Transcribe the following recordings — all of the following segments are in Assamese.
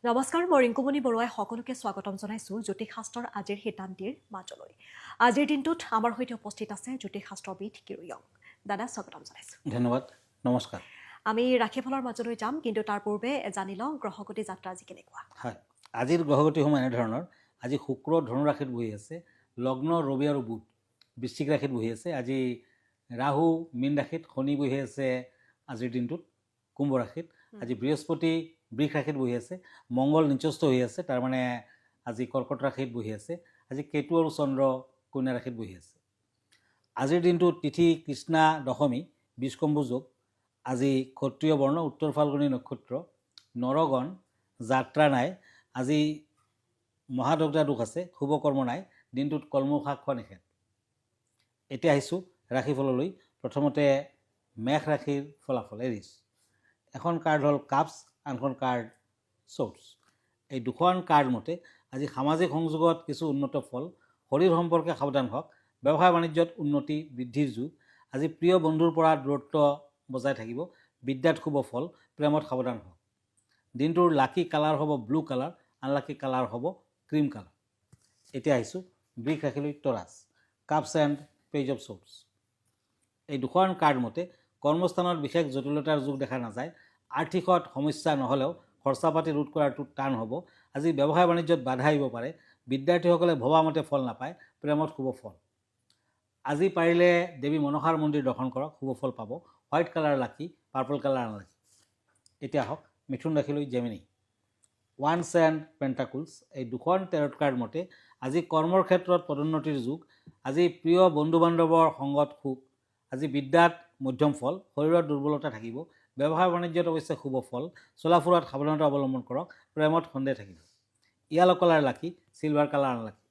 নমস্কাৰ, মই ৰিংকুমণি বৰুৱাই সকলোকে স্বাগতম জনাইছোঁ জ্যোতিষশাস্ত্ৰৰ আজিৰ সিদ্ধান্তিৰ মাজলৈ। আজিৰ দিনটোত আমাৰ সৈতে উপস্থিত আছে জ্যোতিষশাস্ত্ৰবিদ কিৰয়ং। দাদা, স্বাগতম জনাইছোঁ। ধন্যবাদ, নমস্কাৰ। আমি ৰাশিফলৰ মাজলৈ যাম, কিন্তু তাৰ পূৰ্বে জানি লওঁ গ্ৰহগতি যাত্ৰা আজি কেনেকুৱা। হয়, আজিৰ গ্ৰহগতিসমূহ এনেধৰণৰ। আজি শুক্ৰ ধনু ৰাশিত বহি আছে, লগ্ন ৰবি আৰু বুধ বৃশ্চিক ৰাশিত বহি আছে। আজি ৰাহু মীন ৰাশিত, শনি বহি আছে আজিৰ দিনটোত কুম্ভ ৰাশিত। আজি বৃহস্পতি বৃষ ৰাশিত বহি আছে, মংগল নিচস্থ হৈ আছে, তাৰমানে আজি কৰ্কট ৰাশিত বহি আছে। আজি কেতু আৰু চন্দ্ৰ কন্যা ৰাশিত বহি আছে। আজিৰ দিনটোত তিথি কৃষ্ণা দশমী, বিষ্কম্ভু যোগ। আজি ক্ষত্ৰিয় বৰ্ণ, উত্তৰ ফাল্গুনী নক্ষত্ৰ, নৰগণ, যাত্ৰা নাই। আজি মহাদগ্ধা দোষ আছে, শুভ কৰ্ম নাই। দিনটোত কলমৌ শাক খোৱা নিষেধ। এতিয়া আহিছোঁ ৰাশিফললৈ। প্ৰথমতে মেষ ৰাশিৰ ফলাফল। এৰিছ, এখন কাৰ্ড হ'ল কাপছ, আনখন কাৰ্ড চ'ৰ্টছ। এই দুখন কাৰ্ড মতে আজি সামাজিক সংযোগত কিছু উন্নত ফল, শৰীৰ সম্পৰ্কে সাৱধান হওক, ব্যৱসায় বাণিজ্যত উন্নতি বৃদ্ধিৰ যুগ। আজি প্ৰিয় বন্ধুৰ পৰা দূৰত্ব বজাই থাকিব, বিদ্যাত শুভ ফল, প্ৰেমত সাৱধান হওক। দিনটোৰ লাকি কালাৰ হ'ব ব্লু কালাৰ, আনলাকি কালাৰ হ'ব ক্ৰীম কালাৰ। এতিয়া আহিছোঁ বৃষ ৰাশিলৈ। টৰাছ, কাপছ এণ্ড পেজ অফ চ'ৰ্টছ। এই দুখন কাৰ্ড মতে কৰ্মস্থানত বিশেষ জটিলতাৰ যুগ দেখা নাযায়। আৰ্থিকত সমস্যা নহ'লেও খৰচা পাতি ৰোধ কৰাটো টান হ'ব। আজি ব্যৱসায় বাণিজ্যত বাধা আহিব পাৰে, বিদ্যাৰ্থীসকলে ভবামতে ফল নাপায়, প্ৰেমত শুভ ফল। আজি পাৰিলে দেৱী মনসাৰ মন্দিৰ দৰ্শন কৰক, শুভ ফল পাব। White colour lucky, purple colour unlucky. এতিয়া আহক মিথুন ৰাশিলৈ। জেমিনি, ওৱান্স এণ্ড পেণ্টাকুলছ। এই দুখন টেৰট কাৰ্ড মতে আজি কৰ্মৰ ক্ষেত্ৰত পদোন্নতিৰ যুগ। আজি প্ৰিয় বন্ধু বান্ধৱৰ সংগত সুখ। আজি বিদ্যাত মধ্যম ফল, শৰীৰত দুৰ্বলতা থাকিব, ব্যৱসায় বাণিজ্যত অৱশ্যে শুভ ফল। চলাফুৰাত সাৱধানতা অৱলম্বন কৰক, প্ৰেমত সন্দেহ থাকিব। Yellow colour lucky, silver colour unlucky.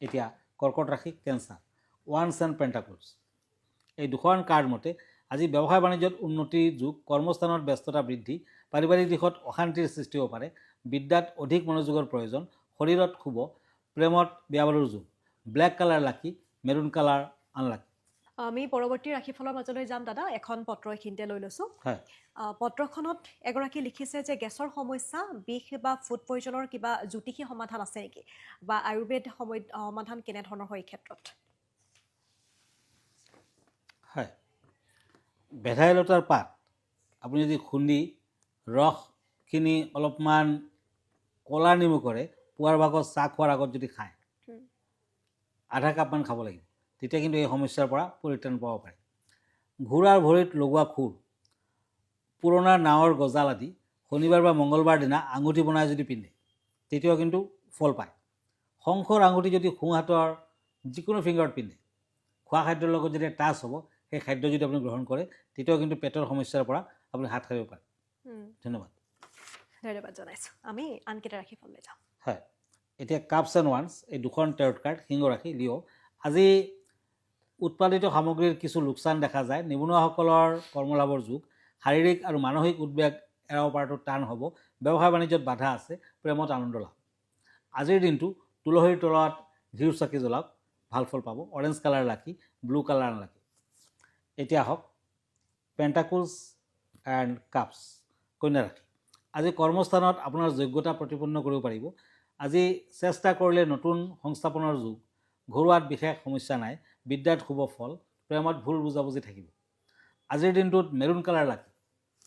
এতিয়া কৰ্কট ৰাশি। কেঞ্চাৰ, ওৱান্স এণ্ড পেণ্টাকুলছ। এই দুখন কাৰ্ড মতে আজি ব্যৱসায় বাণিজ্যত উন্নতিৰ যুগ, কৰ্মস্থানত ব্যস্ততা বৃদ্ধি, পাৰিবাৰিক দিশত অশান্তিৰ সৃষ্টি হ'ব পাৰে, বিদ্যাত অধিক মনোযোগৰ প্ৰয়োজন, শৰীৰত শুভ, প্ৰেমত বিয়া বাৰুৰ যুগ। ব্লেক কালাৰ লাকি, মেৰুণ কালাৰ আনলাকি। আমি পৰৱৰ্তী ৰাশিফলৰ মাজলৈ যাম। দাদা, এখন পত্ৰ এইখিনিতে লৈ লৈছোঁ। হয়, পত্ৰখনত এগৰাকী লিখিছে যে গেছৰ সমস্যা, বিষ বা ফুড পয়জনৰ কিবা জ্যোতিষী সমাধান আছে নেকি, বা আয়ুৰ্বেদ সমাধান কেনেধৰণৰ হয় এই ক্ষেত্ৰত। হয়, ভেদাইলতাৰ পাত আপুনি যদি খুন্দি ৰসখিনি অলপমান ক'লা নেমু কৰে, পুৱাৰ ভাগত চাহ খোৱাৰ আগত যদি খায়, আধা কাপমান খাব লাগিব, তেতিয়া কিন্তু এই সমস্যাৰ পৰা পৰিত্ৰাণ পাব পাৰে। ঘোঁৰাৰ ভৰিত লগোৱা খুৰ, পুৰণা নাৱৰ গজাল আদি শনিবাৰ বা মংগলবাৰ দিনা আঙুঠি বনাই যদি পিন্ধে, তেতিয়াও কিন্তু ফল পায়। শংখৰ আঙুঠি যদি সোঁ হাতৰ যিকোনো ফিংগাৰত পিন্ধে, খোৱা খাদ্যৰ লগত যেতিয়া টাচ হ'ব, সেই খাদ্য যদি আপুনি গ্ৰহণ কৰে, তেতিয়াও কিন্তু পেটৰ সমস্যাৰ পৰা আপুনি হাত সাৰিব পাৰে। ধন্যবাদ। ধন্যবাদ জনাইছোঁ। আমি আনকেইটা ৰাশিফললৈ যাম। হয়, এতিয়া কাপছ এণ্ড ওৱান্স। এই দুখন টেৰট কাৰ্ড। সিংহ ৰাশি। লিঅ', আজি উৎপাদিত সামগ্ৰীৰ কিছু লোকচান দেখা যায়, নিবনুৱাসকলৰ কৰ্মলাভৰ যুগ, শাৰীৰিক আৰু মানসিক উদ্বেগ এৰাব পৰাটো টান হ'ব, ব্যৱসায় বাণিজ্যত বাধা আছে, প্ৰেমত আনন্দ লাভ। আজিৰ দিনটো তুলসীৰ তলত ঘিউৰ চাকি জ্বলাওক, ভাল ফল পাব। অৰেঞ্জ কালাৰ লাকি, ব্লু কালাৰ আনলাকি। এতিয়া আহক পেণ্টাকুলছ এণ্ড কাপছ, কন্যা ৰাশি। আজি কৰ্মস্থানত আপোনাৰ যোগ্যতা প্ৰতিপন্ন কৰিব পাৰিব। আজি চেষ্টা কৰিলে নতুন সংস্থাপনৰ যুগ, ঘৰুৱাত বিশেষ সমস্যা নাই, বিদ্যাত শুভ ফল, প্ৰেমত ভুল বুজাবুজি থাকিব। আজিৰ দিনটোত মেৰুণ কালাৰ লাকি,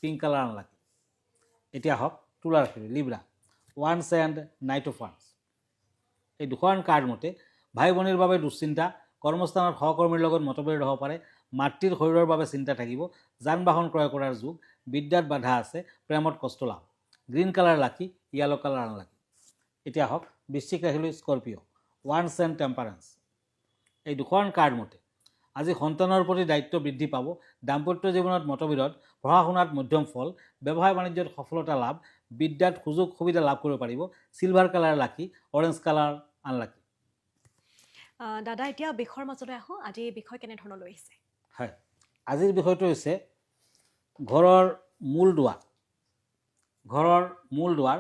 পিংক কালাৰ আনলাকি। এতিয়া আহক তুলা ৰাশি। Libra, once and night of once. এই দুখন কাৰ্ড মতে ভাই ভনীৰ বাবে দুশ্চিন্তা, কৰ্মস্থানত সহকৰ্মীৰ লগত মতভেদ হ'ব পাৰে, মাতৃৰ শৰীৰৰ বাবে চিন্তা থাকিব, যান বাহন ক্ৰয় কৰাৰ যুগ, বিদ্যাত বাধা আছে, প্ৰেমত কষ্ট লাভ। Green colour lucky, yellow colour unlucky. এতিয়া আহক বৃশ্চিক ৰাশিলৈ। স্কৰপিঅ, ওৱান্স এণ্ড টেম্পাৰেন্স। এই দুখন কাৰ্ড মতে আজি সন্তানৰ প্ৰতি দায়িত্ব বৃদ্ধি পাব, দাম্পত্য জীৱনত মতবিৰোধ, পঢ়া শুনাত মধ্যম ফল, ব্যৱসায় বাণিজ্যত সফলতা লাভ, বিদ্যাত সুযোগ সুবিধা লাভ কৰিব পাৰিব। চিলভাৰ কালাৰ লাকি, অৰেঞ্জ কালাৰ আনলাকি। দাদা, এতিয়া বিষয়ৰ মাজলৈ আহোঁ। আজি এই বিষয় কেনেধৰণৰ লৈ আহিছে। হয়, আজিৰ বিষয়টো হৈছে ঘৰৰ মূল দুৱাৰ। ঘৰৰ মূল দুৱাৰ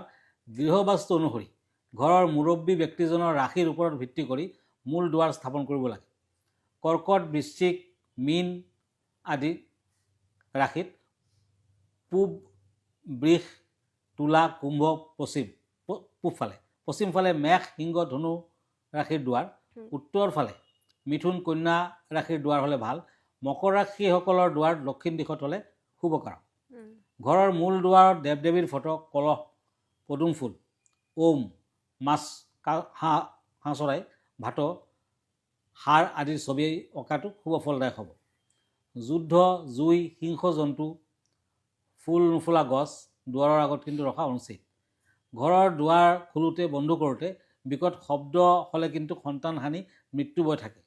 গৃহবাস্তু অনুসৰি ঘৰৰ মুৰব্বী ব্যক্তিজনৰ ৰাশিৰ ওপৰত ভিত্তি কৰি মূল দুৱাৰ স্থাপন কৰিব লাগে। কৰ্কট, বৃশ্চিক, মীন আদি ৰাশিত পূব, বৃষ, তুলা কুম্ভ পূবফালে, পশ্চিমফালে মেঘ সিংহ ধনু ৰাশিৰ দুৱাৰ, উত্তৰ ফালে মিথুন কন্যা ৰাশিৰ দুৱাৰ হ'লে ভাল। মকৰ ৰাশিসকলৰ দুৱাৰ দক্ষিণ দিশত হ'লে শুভকাৰক। ঘৰৰ মূল দুৱাৰত দেৱ দেৱীৰ ফটো, কলহ, পদুম ফুল, ওম, মাছ, হাঁহ চৰাই, ভাত, হাড় আদিৰ ছবি অঁকাটো শুভ ফলদায়ক হ'ব। যুদ্ধ, জুই, সিংহ জন্তু, ফুল নুফুলা গছ দুৱাৰৰ আগত কিন্তু ৰখা অনুচিত। ঘৰৰ দুৱাৰ খোলোতে বন্ধ কৰোঁতে বিকট শব্দ হ'লে কিন্তু সন্তান হানি, মৃত্যু ভয় থাকে,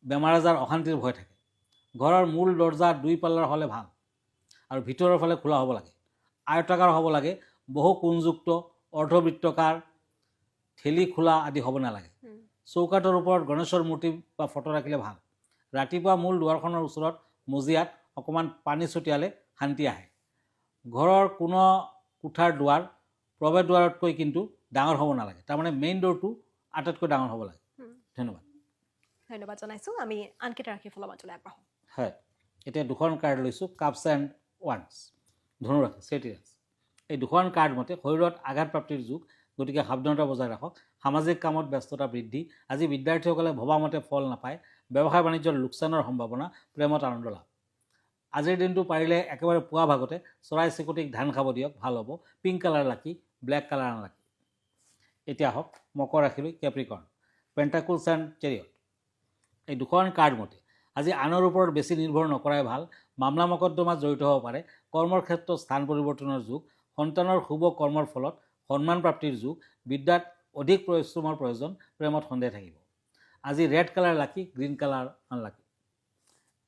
বেমাৰ আজাৰ অশান্তিৰ ভয় থাকে। ঘৰৰ মূল দৰ্জা 2 পাল্লাৰ হ'লে ভাল আৰু ভিতৰৰ ফালে খোলা হ'ব লাগে। আয়তাকাৰ হ'ব লাগে, বহু কোণযুক্ত, অৰ্ধবৃত্তকাৰ, ঠেলি খোলা আদি হ'ব নালাগে। চৌকাঠৰ ওপৰত গণেশৰ মূৰ্তি বা ফটো ৰাখিলে ভাল। ৰাতিপুৱা মূল দুৱাৰখনৰ ওচৰত মজিয়াত অকণমান পানী ছটিয়ালে শান্তি আহে। ঘৰৰ কোনো কোঠাৰ দুৱাৰ প্ৰৱেশ দুৱাৰতকৈ কিন্তু ডাঙৰ হ'ব নালাগে, তাৰমানে মেইন ডোৰটো আটাইতকৈ ডাঙৰ হ'ব লাগে। ধন্যবাদ। ধন্যবাদ জনাইছোঁ। আমি আনকেইটা ৰাশিফলৰ মাজলৈ আগবাঢ়োঁ। হয়, এতিয়া 2খন কাৰ্ড লৈছোঁ, কাপছ এণ্ড ওৱান্স, ধনুৰাশি, চেটিৰাছ। এই 2খন কাৰ্ড মতে শৰীৰত আঘাতপ্ৰাপ্তিৰ যুগ, গতিকে সাৱধানতা বজাই ৰাখক। সামাজিক কামত ব্যস্ততা বৃদ্ধি। আজি বিদ্যাৰ্থীসকলে ভবামতে ফল নাপায়। ব্যৱসায় বাণিজ্যৰ লোকচানৰ সম্ভাৱনা, প্ৰেমত আনন্দ লাভ। আজিৰ দিনটো পাৰিলে একেবাৰে পুৱা ভাগতে চৰাই চিৰিকটিক ধান খাব দিয়ক, ভাল হ'ব। পিংক কালাৰ লাকি, ব্লেক কালাৰ আনলাকি। এতিয়া হওক মকৰ ৰাশিলৈ, কেপ্ৰিকৰ্ণ, পেণ্টাকুলছ এণ্ড চেৰিয়ট। এই 2খন কাৰ্ড মতে আজি আনৰ ওপৰত বেছি নিৰ্ভৰ নকৰাই ভাল। মামলা মকদ্দমাত জড়িত হ'ব পাৰে। কৰ্মৰ ক্ষেত্ৰত স্থান পৰিৱৰ্তনৰ যুগ। সন্তানৰ শুভ কৰ্মৰ ফলত সন্মান প্ৰাপ্তিৰ যুগ। বিদ্যাত অধিক পৰিশ্ৰমৰ প্ৰয়োজন। প্ৰেমত সন্দেহ থাকিব। আজি ৰেড কালাৰ লাকি, গ্ৰীণ কালাৰ আনলাকি।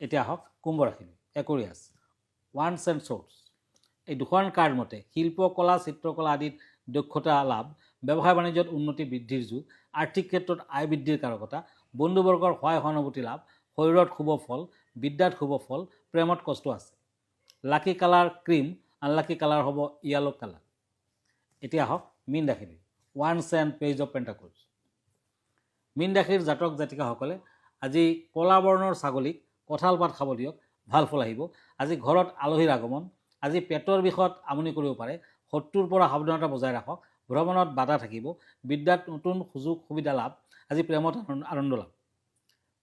এতিয়া হওক কুম্ভ ৰাশিলৈ, একুৰিয়াছ, ওৱান্স এণ্ড শ্বৰ্টছ। এই 2খন কাৰ্ড মতে শিল্প কলা, চিত্ৰকলা আদিত দক্ষতা লাভ। ব্যৱসায় বাণিজ্যত উন্নতি বৃদ্ধিৰ যুগ। আৰ্থিক ক্ষেত্ৰত আয় বৃদ্ধিৰ কাৰকতা। বন্ধুবৰ্গৰ সহায় সহানুভূতি লাভ। শৰীৰত শুভ ফল, বিদ্যাত শুভ ফল, প্ৰেমত কষ্ট আছে। লাকি কালাৰ ক্ৰীম, আনলাকি কালাৰ হ'ব য়েলো কালাৰ। এতিয়া হওক মীন ৰাশিলৈ, ওৱান্স এণ্ড পেজ অফ পেণ্টাকলছ। মীন ৰাশিৰ জাতক জাতিকাসকলে আজি কলা বৰ্ণৰ ছাগলীক কঁঠাল পাত খাব দিয়ক, ভাল ফল আহিব। আজি ঘৰত আলহীৰ আগমন। আজি পেটৰ বিষত আমনি কৰিব পাৰে। শত্ৰুৰ পৰা সাৱধানতা বজাই ৰাখক। ভ্ৰমণত বাধা থাকিব। বিদ্যাত নতুন সুযোগ সুবিধা লাভ। আজি প্ৰেমত আনন্দ লাভ।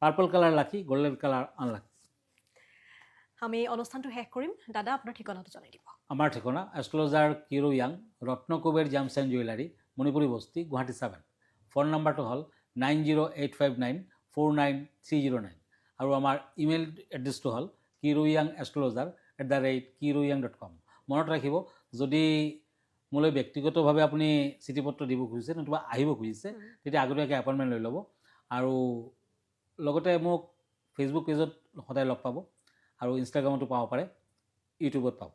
পাৰ্পল কালাৰ লাকি, গল্ডেন কালাৰ আনলাকি। আমি অনুষ্ঠানটো শেষ কৰিম। দাদা, আপোনাৰ ঠিকনাটো জনাই দিব। আমাৰ ঠিকনা এষ্ট্ৰলজাৰ কিৰো য়াং, Ratnakuber gems and jewellery, Manipuri Basti, Guwahati 7। Phone নম্বৰটো হ'ল 9085949309 আৰু আমাৰ ইমেইল এড্ৰেছটো হ'ল kiroyangastrologer@kiroyang.com। মনত ৰাখিব, যদি মোলৈ ব্যক্তিগতভাৱে আপুনি চিঠি পত্ৰ দিব খুজিছে, নতুবা আহিব খুজিছে, তেতিয়া আগতীয়াকৈ এপইণ্টমেণ্ট লৈ ল'ব। আৰু লগতে মোক ফেচবুক পেজত সদায় লগ পাব আৰু ইনষ্টাগ্ৰামতো পাব পাৰে, ইউটিউবত পাব।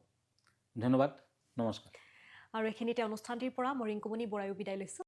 ধন্যবাদ, নমস্কাৰ। আৰু এইখিনিতে অনুষ্ঠানটিৰ পৰা মই ৰিংকুমণি বৰাইও বিদায় লৈছোঁ।